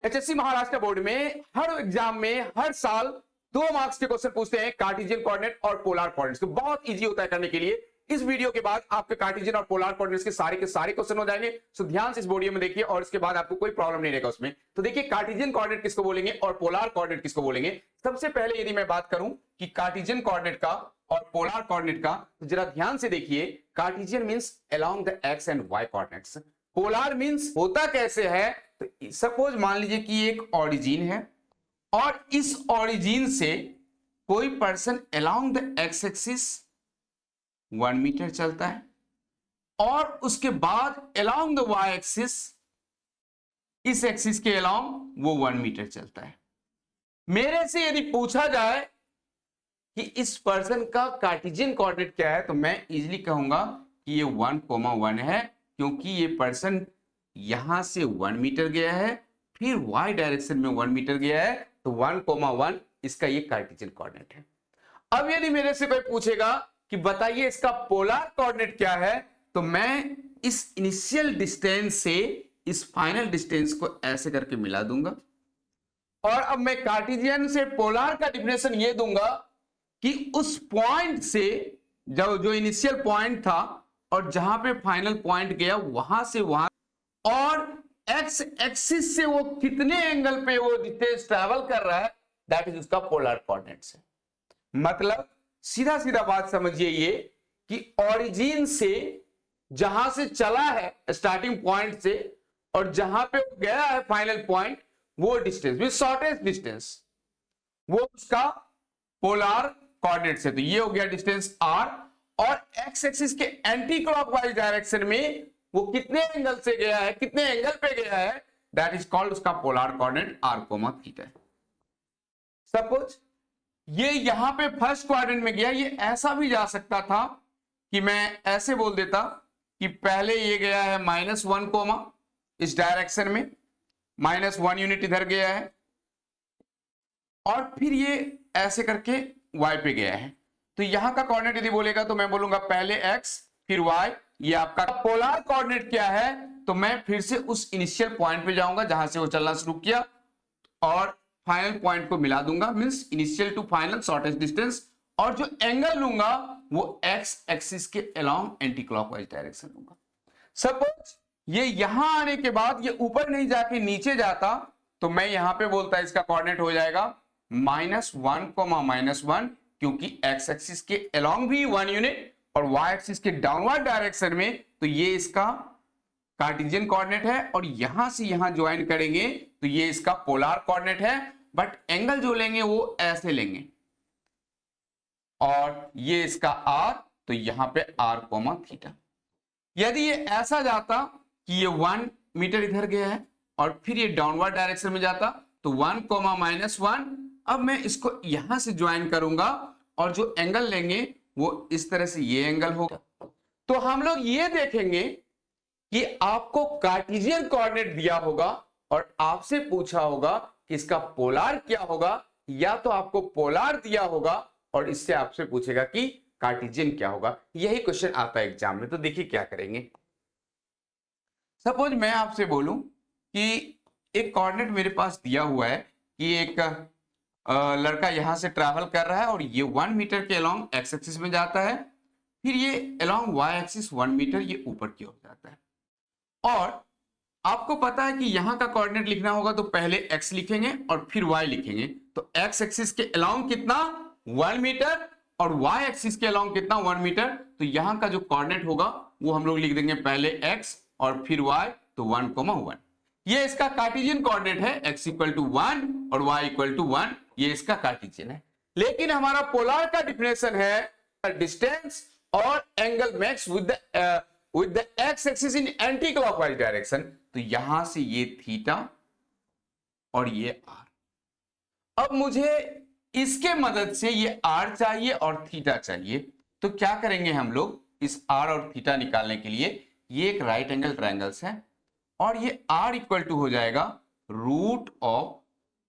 HSC Maharashtra board में हर exam में हर साल 2 मार्क्स के क्वेश्चन पूछते हैं कार्टेशियन कोऑर्डिनेट और पोलर कोऑर्डिनेट्स। तो बहुत इजी होता है करने के लिए। इस वीडियो के बाद आपके कार्टेशियन और पोलर कोऑर्डिनेट्स के सारे क्वेश्चन हो जाएंगे। सो ध्यान से इस वीडियो में देखिए और इसके बाद आपको कोई प्रॉब्लम नहीं रहेगा उसमें। तो देखिए कार्टेशियन कोऑर्डिनेट किसको बोलेंगे और पोलर कोऑर्डिनेट किसको बोलेंगे। सबसे पहले यदि मैं बात करूं कि कार्टेशियन कोऑर्डिनेट का और पोलर कोऑर्डिनेट का, तो जरा ध्यान से देखिए। Cartesian means along the x and y coordinates. Polar means होता कैसे है, तो सपोज मान लीजिए कि एक ओरिजिन है और इस ओरिजिन से कोई person along the x axis 1 metre चलता है और उसके बाद अलोंग द वाई एक्सिस, इस एक्सिस के अलोंग वो 1 मीटर चलता है। मेरे से यदि पूछा जाए कि इस पर्सन का कार्टेशियन कोऑर्डिनेट क्या है, तो मैं इजीली कहूंगा कि ये 1,1 है, क्योंकि ये पर्सन यहां से 1 मीटर गया है, फिर y डायरेक्शन में 1 मीटर गया है, तो 1,1 इसका ये कार्टेशियन कोऑर्डिनेट है। अब यदि मेरे से कोई पूछेगा कि बताइए इसका पोलर कोऑर्डिनेट क्या है, तो मैं इस इनिशियल डिस्टेंस से इस फाइनल डिस्टेंस को ऐसे करके मिला दूंगा और अब मैं कार्टेशियन से पोलर का डिफिनेशन ये दूंगा कि उस पॉइंट से जो इनिशियल पॉइंट था और जहां पे फाइनल पॉइंट गया वहां से वहां, और एक्स एक्सिस से वो कितने एंगल पे वो डिस्टेंस ट्रैवल कर रहा है, दैट इज उसका पोलर कोऑर्डिनेट्स है। मतलब सीधा सीधा बात समझिए ये कि ओरिजिन से जहां से चला है स्टार्टिंग पॉइंट से और जहां पे वो गया है फाइनल पॉइंट, वो डिस्टेंस भी शॉर्टेस्ट डिस्टेंस, वो उसका पोलर कोऑर्डिनेट्स है। तो ये हो गया डिस्टेंस r, और एक्स एक्सिस के एंटी क्लॉकवाइज डायरेक्शन में वो कितने एंगल से गया है, कितने एंगल पे गया है, दैट इज कॉल्ड उसका polar coordinate r, theta. Suppose ये यहां पे फर्स्ट क्वाड्रेंट में गया, ये ऐसा भी जा सकता था कि मैं ऐसे बोल देता कि पहले ये गया है -1, इस डायरेक्शन में -1 यूनिट इधर गया है और फिर ये ऐसे करके y पे गया है। तो यहां का कोऑर्डिनेट यदि बोलेगा तो मैं बोलूंगा पहले x फिर y। ये आपका पोलर कोऑर्डिनेट क्या है, तो मैं फिर से उस इनिशियल पॉइंट पे जाऊंगा जहां से वो चलना शुरू किया और फाइनल पॉइंट को मिला दूंगा, means initial to final shortest distance, और जो एंगल लूंगा वो एक्स एक्सिस के अलोंग एंटी क्लॉकवाइज डायरेक्शन लूंगा। सपोज ये यहां आने के बाद ये ऊपर नहीं जाके नीचे जाता, तो मैं यहां पे बोलता इसका कोऑर्डिनेट हो जाएगा -1, -1, क्योंकि एक्स एक्सिस के अलोंग भी 1 यूनिट और वाई एक्सिस के डाउनवर्ड डायरेक्शन में, तो ये इसका कार्टेशियन कोऑर्डिनेट है। और यहां से यहां ज्वाइन करेंगे तो ये इसका पोलर कोऑर्डिनेट है, बट एंगल जो लेंगे वो ऐसे लेंगे और ये इसका r, तो यहां पे r, थीटा। यदि ये ऐसा जाता कि ये 1 मीटर इधर गया है और फिर ये डाउनवर्ड डायरेक्शन में जाता, तो 1, -1, अब मैं इसको यहां से ज्वाइन करूंगा और जो एंगल लेंगे वो इस तरह से ये एंगल होगा। तो हम लोग ये देखेंगे कि आपको कार्टेशियन कोऑर्डिनेट दिया होगा और आपसे पूछा होगा कि इसका पोलर क्या होगा, या तो आपको पोलर दिया होगा और इससे आपसे पूछेगा कि कार्टेशियन क्या होगा। यही क्वेश्चन आता है एग्जाम में। तो देखिए क्या करेंगे। सपोज मैं आपसे बोलूं कि एक कोऑर्डिनेट मेरे पास दिया हुआ है कि एक लड़का यहां से ट्रैवल कर रहा है और ये 1 मीटर के अलोंग एक्स एक्सिस में जाता है, फिर ये अलोंग वाई एक्सिस 1 मीटर ये ऊपर की ओर जाता है। और आपको पता है कि यहां का कोऑर्डिनेट लिखना होगा तो पहले x लिखेंगे और फिर y लिखेंगे। तो x एक्सिस के अलोंग कितना 1 मीटर और y एक्सिस के अलोंग कितना 1 मीटर। तो यहां का जो कोऑर्डिनेट होगा वो हम लोग लिख देंगे पहले x और फिर y, तो 1,1। ये इसका कार्टेशियन कोऑर्डिनेट है, x = 1 और y = 1, ये इसका कार्टेशियन है। लेकिन हमारा पोलर का डिफिनेशन है डिस्टेंस और angle makes with the x axis in anti clockwise direction. तो यहां से ये थीटा और ये r। अब मुझे इसके मदद से ये r चाहिए और थीटा चाहिए, तो क्या करेंगे हम लोग इस r और थीटा निकालने के लिए। ये एक राइट एंगल ट्रायंगल्स है और ये r = हो जाएगा √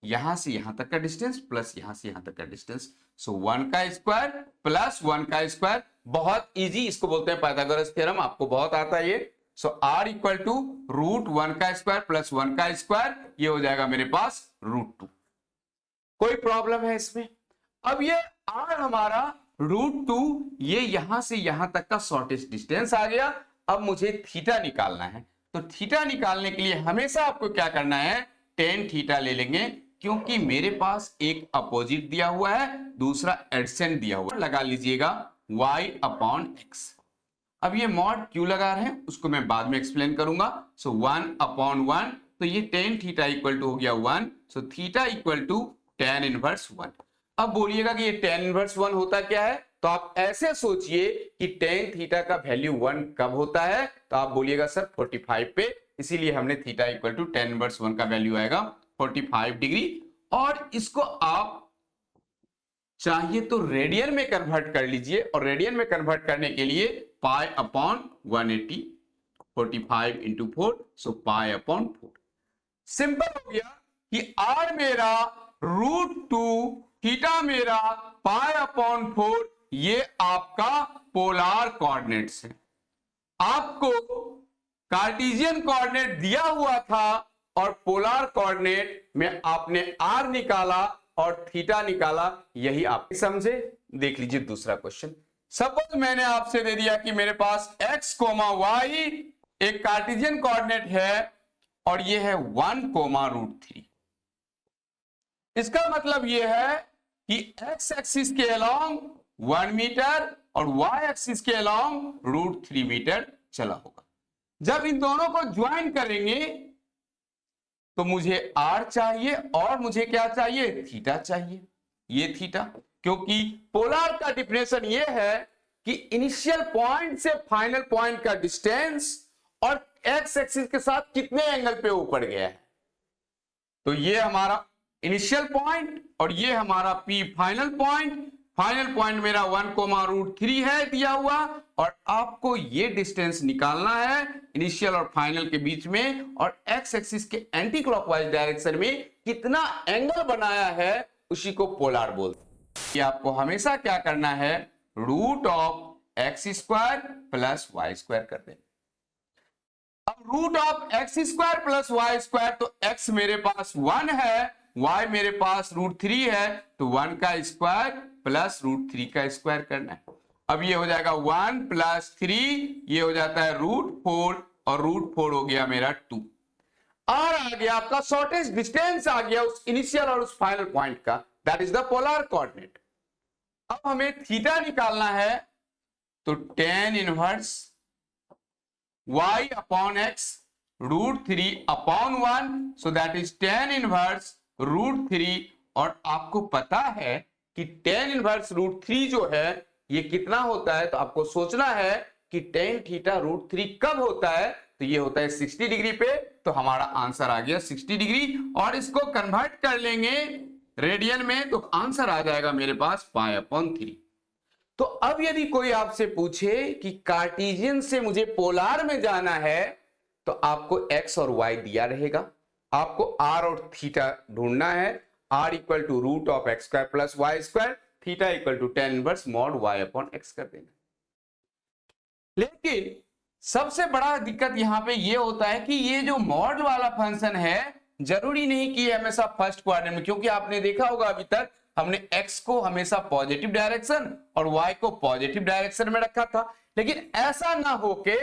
यहां से यहां तक का डिस्टेंस प्लस यहां से यहां तक का डिस्टेंस। सो 1 का स्क्वायर प्लस 1 का स्क्वायर, बहुत इजी, इसको बोलते हैं पाइथागोरस थ्योरम, आपको बहुत आता है ये। सो आर इक्वल टू रूट 1 का स्क्वायर प्लस 1 का स्क्वायर, ये हो जाएगा मेरे पास रूट 2। कोई प्रॉब्लम है इसमें? अब ये आर हमारा रूट 2, ये यहां से यहां तक का शॉर्टेस्ट डिस्टेंस आ गया। अब मुझे थीटा निकालना है, तो थीटा निकालने के लिए हमेशा आपको क्या करना है, टेन थीटा ले लेंगे, क्योंकि मेरे पास एक अपोजिट दिया हुआ है, दूसरा एडसेंट दिया हुआ है। लगा लीजिएगा y अपॉन एक्स। अब ये मॉड क्यों लगा रहे हैं उसको मैं बाद में एक्सप्लेन करूंगा। सो 1 अपॉन 1, तो ये टेन थीटा इक्वल टू हो गया 1, so theta equal to tan inverse 1। अब बोलिएगा कि ये टेन इनवर्स 1 होता क्या है, तो आप ऐसे सोचिए कि टेन थीटा का वैल्यू 1 कब होता है, तो आप बोलिएगा सर 45 पे, इसीलिए हमने theta equal to tan inverse 1 का वैल्यू आएगा 45 डिग्री। और इसको आप चाहिए तो रेडियन में कन्वर्ट कर लीजिए, और रेडियन में कन्वर्ट करने के लिए पाई अपॉन 180, 45 इंटू 4, सो पाई अपॉन 4। सिंपल हो गया कि आर मेरा रूट 2, थीटा मेरा पाई अपॉन 4, ये आपका पोलार कोऑर्डिनेट्स है। आपको कार्टेशियन कोऑर्डिनेट दिया हुआ था और पोलार कोऑर्डिनेट में आपने आर निकाला और थीटा निकाला, यही आप समझे। देख लीजिए दूसरा क्वेश्चन। सपोज मैंने आपसे दे दिया कि मेरे पास x, y एक कार्टेशियन कोऑर्डिनेट है और ये है 1, रूट 3। इसका मतलब ये है कि x एक्सिस के अलोंग 1 मीटर और y एक्सिस के अलोंग रूट 3 मीटर चला होगा। जब इन दोनों को ज्वाइन करेंगे तो मुझे r चाहिए और मुझे क्या चाहिए, थीटा चाहिए। ये थीटा, क्योंकि पोलर का डिफिनेशन ये है कि इनिशियल पॉइंट से फाइनल पॉइंट का डिस्टेंस और x एक्सिस के साथ कितने एंगल पे ऊपर गया है। तो ये हमारा इनिशियल पॉइंट और ये हमारा P final point. Final point मेरा 1, रूट 3 है दिया हुआ, और आपको ये डिस्टेंस निकालना है इनिशियल और फाइनल के बीच में, और एक्स एक्सिस के एंटी क्लॉकवाइज डायरेक्शन में कितना एंगल बनाया है उसी को पोलर बोलते हैं। कि आपको हमेशा क्या करना है, root of x square plus Y square कर देना। अब root of x square plus Y square, तो एक्स मेरे पास 1 है, y मेरे पास रूट 3 है, तो 1 का स्क्वायर प्लस रूट 3 का स्क्वायर करना है। अब ये हो जाएगा 1 प्लस 3, ये हो जाता है रूट 4, और रूट 4 हो गया मेरा 2। और आ गया आपका शॉर्टेस्ट डिस्टेंस आ गया उस इनिशियल और उस फाइनल पॉइंट का, that is the polar coordinate. अब हमें थीटा निकालना है, तो tan inverse y upon x root 3 upon 1, so that is tan inverse root 3। और आपको पता है कि टेन इनवर्स रूट 3 जो है ये कितना होता है, तो आपको सोचना है कि टेन थीटा रूट 3 कब होता है, तो ये होता है 60 डिग्री पे। तो हमारा आंसर आ गया 60 डिग्री, और इसको कन्वर्ट कर लेंगे रेडियन में, तो आंसर आ जाएगा मेरे पास पाई अपॉन 3। तो अब यदि कोई आपसे पूछे कि कार्टेशियन से मुझे पोलर में जाना है, तो आपको x और y दिया रहेगा, आपको r और थीटा ढूंढना है। r equal to root of x square plus Y square, theta equal to tan inverse mod y upon x कर देना। लेकिन सबसे बड़ा दिक्कत यहां पे ये होता है कि ये जो मॉड वाला फंक्शन है, जरूरी नहीं कि हमेशा फर्स्ट क्वाड्रेंट में, क्योंकि आपने देखा होगा अभी तक हमने x को हमेशा पॉजिटिव डायरेक्शन और y को पॉजिटिव डायरेक्शन में रखा था। लेकिन ऐसा ना होके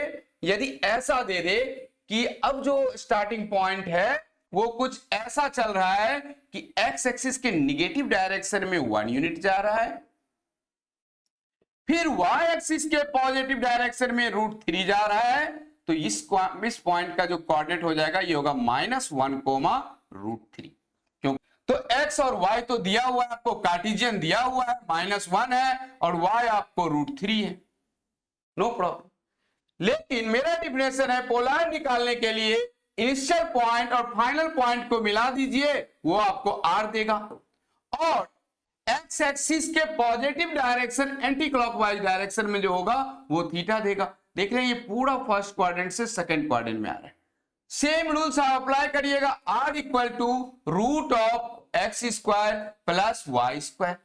यदि ऐसा दे दे कि अब जो स्टार्टिंग पॉइंट है वो कुछ ऐसा चल रहा है कि x एक्सिस के निगेटिव डायरेक्शन में 1 यूनिट जा रहा है, फिर y एक्सिस के पॉजिटिव डायरेक्शन में रूट 3 जा रहा है, तो इस पॉइंट का जो कोऑर्डिनेट हो जाएगा ये होगा -1, रूट 3। क्यों? तो x और y तो दिया हुआ है आपको, कार्टेशियन दिया हुआ है -1 है और y आपको रूट 3 है, नो प्रॉब्लम। लेकिन मेरा डिफिनेशन है पोलर निकालने के लिए इनिशियल पॉइंट और फाइनल पॉइंट को मिला दीजिए, वो आपको r देगा, और x एक्सिस के positive direction anti clockwise direction में जो होगा वो थीटा देगा। देख रहे हैं ये पूरा फर्स्ट क्वाड्रेंट से सेकंड क्वाड्रेंट में आ रहा है। सेम रूल्स आप अप्लाई करिएगा, r equal to root of x square plus Y square.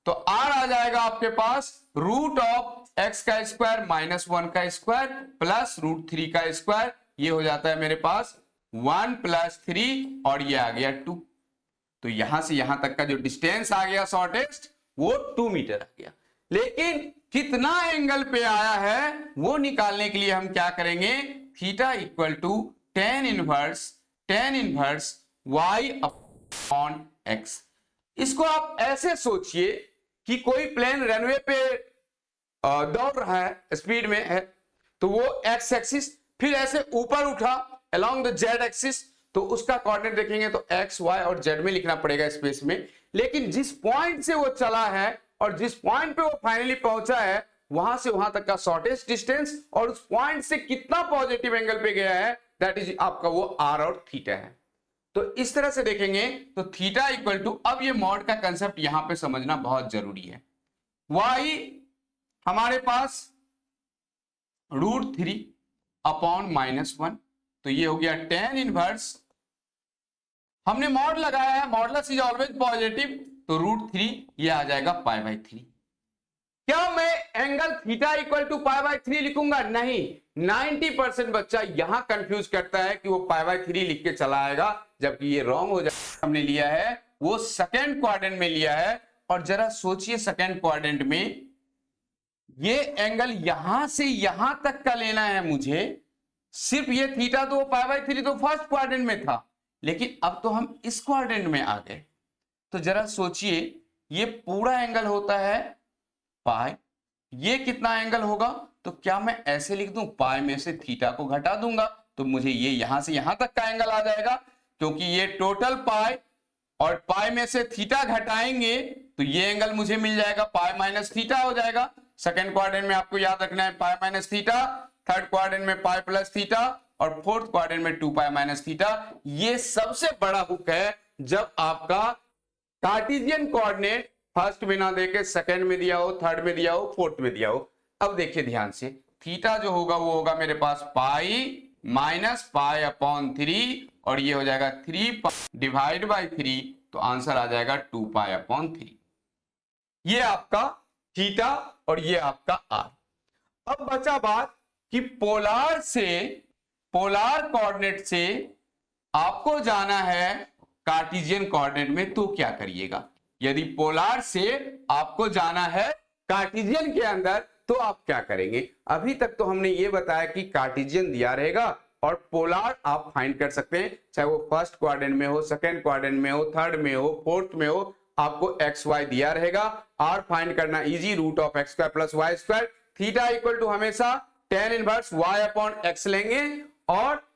तो तो r आ जाएगा आपके पास रूट ऑफ x का स्क्वायर माइनस 1 का स्क्वायर प्लस रूट 3 का स्क्वायर, ये हो जाता है मेरे पास 1 प्लस 3 और ये आ गया 2। तो यहां से यहां तक का जो डिस्टेंस आ गया शॉर्टेस्ट वो 2 मीटर आ गया। लेकिन कितना एंगल पे आया है वो निकालने के लिए हम क्या करेंगे, theta equal to tan inverse y upon x। इसको आप ऐसे सोचिए कि कोई प्लेन रनवे पे दौड़ रहा है, स्पीड में है, तो वो x एक्सिस, फिर ऐसे ऊपर उठा अलोंग द z एक्सिस, तो उसका कोऑर्डिनेट देखेंगे तो x y और z में लिखना पड़ेगा स्पेस में। लेकिन जिस पॉइंट से वो चला है और जिस पॉइंट पे वो फाइनली पहुंचा है वहां से वहां तक का शॉर्टेस्ट डिस्टेंस और उस पॉइंट से कितना पॉजिटिव एंगल पे गया है, दैट इज आपका वो r और थीटा है। तो इस तरह से देखेंगे तो थीटा इक्वल टू, अब ये मॉड का कंसेप्ट यहां पे समझना बहुत जरूरी है। y हमारे पास √3 अपॉन -1, तो ये हो गया tan इनवर्स, हमने मॉड लगाया है, मॉडुलस इज ऑलवेज पॉजिटिव, तो √3 ये आ जाएगा π/3। क्या मैं एंगल थीटा इक्वल टू π/3 लिखूंगा? नहीं। 90% बच्चा यहां कंफ्यूज करता है कि वो π/3 लिख के चला आएगा, जबकि ये रॉन्ग हो जाएगा। हमने लिया है वो सेकंड क्वाड्रेंट में लिया है, और जरा सोचिए सेकंड क्वाड्रेंट में ये एंगल यहां से यहां तक का लेना है मुझे, सिर्फ ये थीटा तो π/3 तो फर्स्ट क्वाड्रेंट में था, लेकिन अब तो हम इस क्वाड्रेंट में आ गए। तो जरा सोचिए ये पूरा एंगल होता है पाई, ये कितना एंगल होगा? तो क्या मैं ऐसे लिख दूं, पाई में से थीटा को घटा दूंगा तो मुझे ये यहां से यहां तक का एंगल आ जाएगा, क्योंकि ये टोटल पाई और पाई में से थीटा घटाएंगे तो ये एंगल मुझे मिल जाएगा, पाई माइनस थीटा हो जाएगा। सेकेंड क्वाड्रेंट में आपको याद रखना है पाई माइनस थीटा, थर्ड क्वाड्रेंट में पाई प्लस थीटा और फोर्थ क्वाड्रेंट में 2 पाई माइनस थीटा। ये सबसे बड़ा हुक है जब आपका कार्टेशियन कोऑर्डिनेट फर्स्ट में ना देके सेकंड में दिया हो, थर्ड में दिया हो, फोर्थ में दिया हो। अब देखिए ध्यान से, थीटा जो होगा वो होगा मेरे पास पाई माइनस पाई अपॉन 3 और ये हो जाएगा 3 डिवाइड बाई 3, तो आंसर आ जाएगा 2 पाई अपॉन 3। ये आपका थीटा और ये आपका आर। अब बचा बात कि पोलार कोऑर्डिनेट से आपको जाना है कार्टेशियन कोऑर्डिनेट में, तो क्या करिएगा? यदि पोलार से आपको जाना है कार्टेशियन के अंदर तो आप क्या करेंगे? अभी तक तो हमने ये बताया कि कार्टेशियन दिया रहेगा और पोलार आप फाइंड कर सकते हैं, चाहे वो फर्स्ट क्वाड्रेंट में हो, सेकंड क्वाड्रेंट में हो, थर्ड में हो, फोर्थ में हो, आपको एक्स वाई दिया रहेगा। आर फाइंड करना easy, root of x square plus Y square. Theta equal to हमेशा tan inverse y upon x लेंगे, और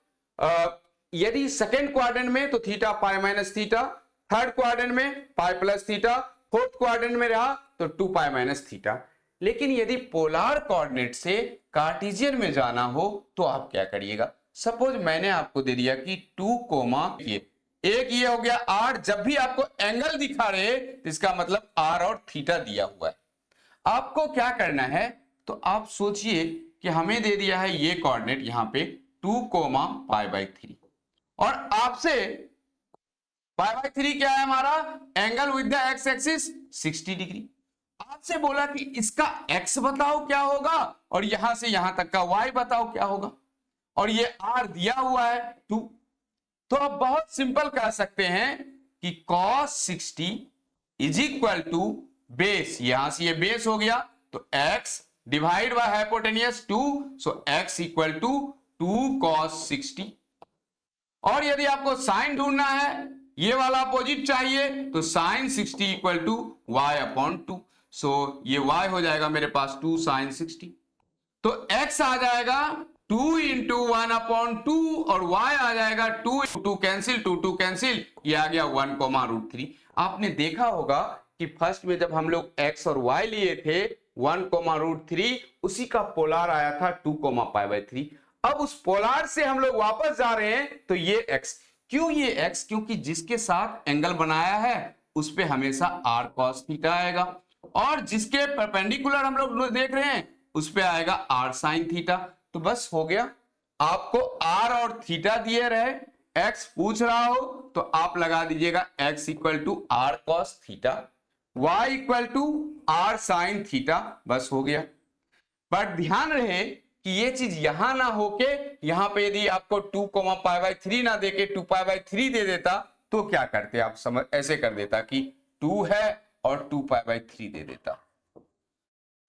यदि सेकंड क्वाड्रेंट में तो theta pi minus theta, third quadrant में pi plus theta, fourth quadrant में रहा तो 2 पाई माइनस थीटा। लेकिन यदि पोलार कोऑर्डिनेट से कार्टेशियन में जाना हो तो आप क्या करिएगा? सपोज मैंने आपको दे दिया कि 2 कोमा एक ये हो गया r, जब भी आपको एंगल दिखा रहे तो इसका मतलब r और थीटा दिया हुआ है। आपको क्या करना है? तो आप सोचिए कि हमें दे दिया है ये कोऑर्डिनेट यहां पे 2 कोमा π/3 और आपसे π/3 क्या है हमारा? Angle with the x axis 60 degree. आपसे बोला कि इसका x बताओ क्या होगा और यहां से यहां तक का y बताओ क्या होगा, और ये r दिया हुआ है 2। तो आप बहुत सिंपल कह सकते हैं कि cos 60 is equal to base, यहां से ये बेस हो गया तो x divide by hypotenuse 2, so x equal to 2 cos 60। और यदि आपको साइन ढूंढना है, ये वाला अपोजिट चाहिए, तो sine 60 equal to y upon 2, so ये y हो जाएगा मेरे पास 2 साइन 60। तो x आ जाएगा 2 इंटू 1 अपॉन 2 और y आ जाएगा 2 2 कैंसिल, 2 2 कैंसिल, ये आ गया 1 कोमा √3। आपने देखा होगा कि फर्स्ट में जब हम लोग x और y लिए थे 1 कोमा √3, उसी का पोलार आया था 2 कोमा π/3। अब उस पोलार से हम लोग वापस जा रहे हैं तो ये x, क्यों ये x? क्योंकि जिसके साथ एंगल बनाया है उस पे हमेशा r cos थीटा आएगा, और जिसके परपेंडिकुलर हम लोग देख रहे हैं उस पे आएगा r sin थीटा। तो बस हो गया, आपको r और थीटा दिए रहे, x पूछ रहा हो तो आप लगा दीजिएगा x equal to r cos theta. y equal to r sine theta, बस हो गया। बट ध्यान रहे कि ये चीज यहां ना होके यहां पे यदि आपको 2,π/3 ना देके 2π/3 दे देता तो क्या करते आप, समझ ऐसे कर देता कि 2 है और 2π/3 दे देता।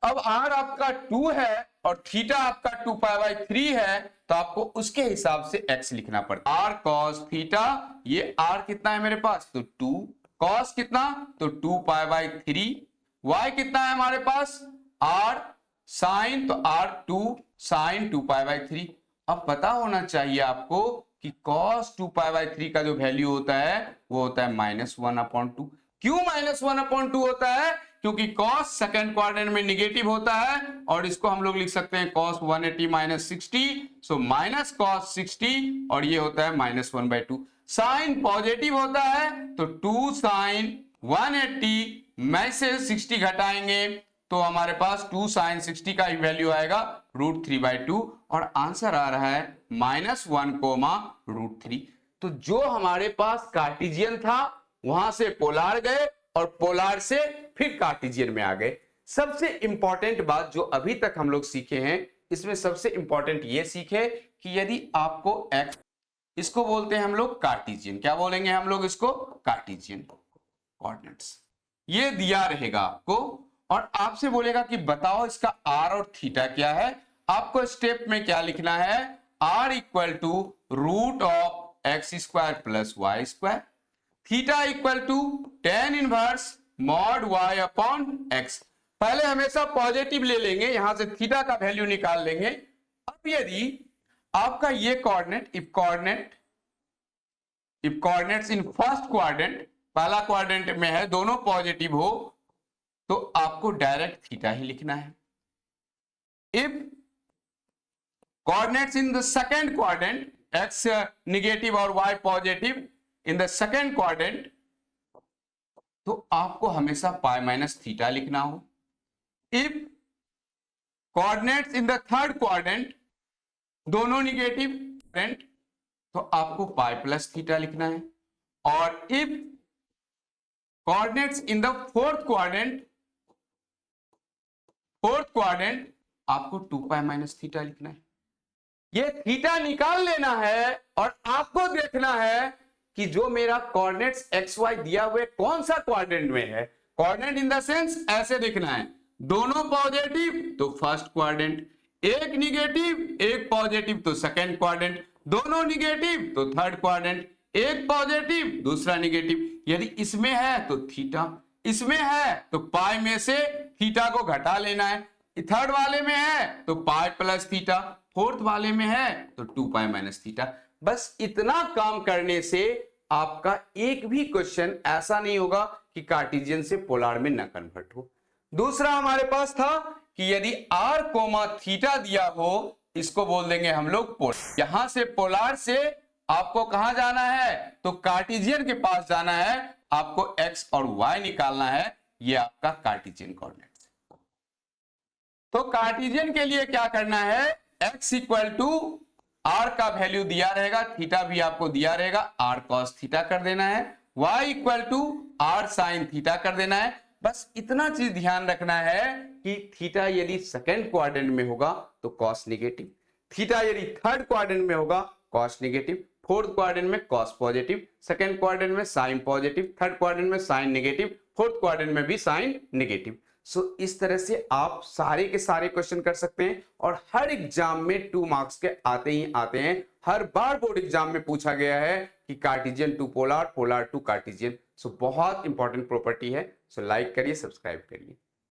अब r आपका 2 है और थीटा आपका 2π/3 है तो आपको उसके हिसाब से x लिखना पड़ता है। r cos थीटा, ये r कितना है मेरे पास, तो 2, cos कितना, तो 2π/3, y कितना है हमारे पास, r साइन, तो r2 साइन 2π/3। अब पता होना चाहिए आपको कि cos 2π/3 का जो वैल्यू होता है वो होता है -1/2। क्यों -1/2 होता है, क्योंकि cos सेकंड क्वाड्रेंट में निगेटिव होता है और इसको हम लोग लिख सकते हैं cos 180 - 60, सो माइनस cos 60 और ये होता है -1/2। साइन पॉजिटिव होता है तो 2 साइन 180 में से 60 घटाएंगे तो हमारे पास 2 साइन 60 का ही वैल्यू आएगा √3/2 और आंसर आ रहा है -1, तो जो हमारे पास कार्टेशियन था वहां से पोलार गए और पोलार से फिर कार्टेशियन में आ गए। सबसे इंपॉर्टेंट बात जो अभी तक हम लोग सीखे हैं, इसमें सबसे इंपॉर्टेंट ये सीखे कि यदि आपको x, इसको बोलते हैं हम लोग कार्टेशियन, क्या बोलेंगे हम लोग इसको, कार्टेशियन कोऑर्डिनेट्स, ये दिया रहेगा आपको और आपसे बोलेगा कि बताओ इसका r और थीटा क्या है। आपको स्टेप में क्या लिखना है, r equal to √(x² + y²), theta equal to tan inverse mod y/x। पहले हमेशा पॉजिटिव ले लेंगे, यहां से थीटा का वैल्यू निकाल लेंगे। अब यदि आपका ये coordinate, if coordinates in first quadrant, पहला क्वाड्रेंट में है, दोनों पॉजिटिव हो तो आपको डायरेक्ट थीटा ही लिखना है। If coordinates in the second quadrant, x negative और y positive in the second quadrant, तो आपको हमेशा π - थीटा लिखना हो। If coordinates in the third quadrant, दोनों निगेटिव तो आपको π + थीटा लिखना है। और if coordinates in the fourth quadrant, आपको 2π - थीटा लिखना है। ये थीटा निकाल लेना है और आपको देखना है कि जो मेरा कोऑर्डिनेट्स एक्स वाई दिया हुए कौन सा क्वाड्रेंट में है। कोऑर्डिनेट इन द सेंस ऐसे देखना है, दोनों पॉजिटिव तो फर्स्ट क्वाड्रेंट, एक निगेटिव एक पॉजिटिव तो सेकंड क्वाड्रेंट, दोनों निगेटिव तो थर्ड क्वाड्रेंट, एक पॉजिटिव दूसरा निगेटिव। यदि इसमें है तो थीटा, इसमें है तो पाई में से थीटा को घटा लेना है। थर्ड वाले में है तो पाई + थीटा, फोर्थ वाले में है तो 2π - थीटा। बस इतना काम करने से आपका एक भी क्वेश्चन ऐसा नहीं होगा कि कार्टेशियन से पोलार में न कन्वर्ट हो। दूसरा हमारे पास था कि यदि r, थीटा दिया हो, इसको बोल देंगे हम लोग पोलर। यहां से पोलार से आपको कहां जाना है, तो कार्टेशियन के पास जाना है, आपको x और y निकालना है, ये आपका कार्टेशियन कोऑर्डिनेट। तो कार्टेशियन के लिए क्या करना है, x इक्वल टू r का वैल्यू दिया रहेगा, थीटा भी आपको दिया रहेगा, r cos थीटा कर देना है, y equal to r sin theta कर देना है। बस इतना चीज ध्यान रखना है कि थीटा यदि सेकंड क्वाड्रेंट में होगा तो cos नेगेटिव, थीटा यदि थर्ड क्वाड्रेंट में होगा cos नेगेटिव, फोर्थ क्वाड्रेंट में cos पॉजिटिव, सेकंड क्वाड्रेंट में sin पॉजिटिव, थर्ड क्वाड्रेंट में sin नेगेटिव, फोर्थ क्वाड्रेंट में भी sin नेगेटिव। सो इस तरह से आप सारे के सारे क्वेश्चन कर सकते हैं और हर एग्जाम में 2 मार्क्स के आते ही आते हैं। हर बार बोर्ड एग्जाम में पूछा गया है कि Cartesian to polar, polar to Cartesian. So बहुत इंपॉर्टेंट प्रॉपर्टी है। सो लाइक करिए, सब्सक्राइब करिए।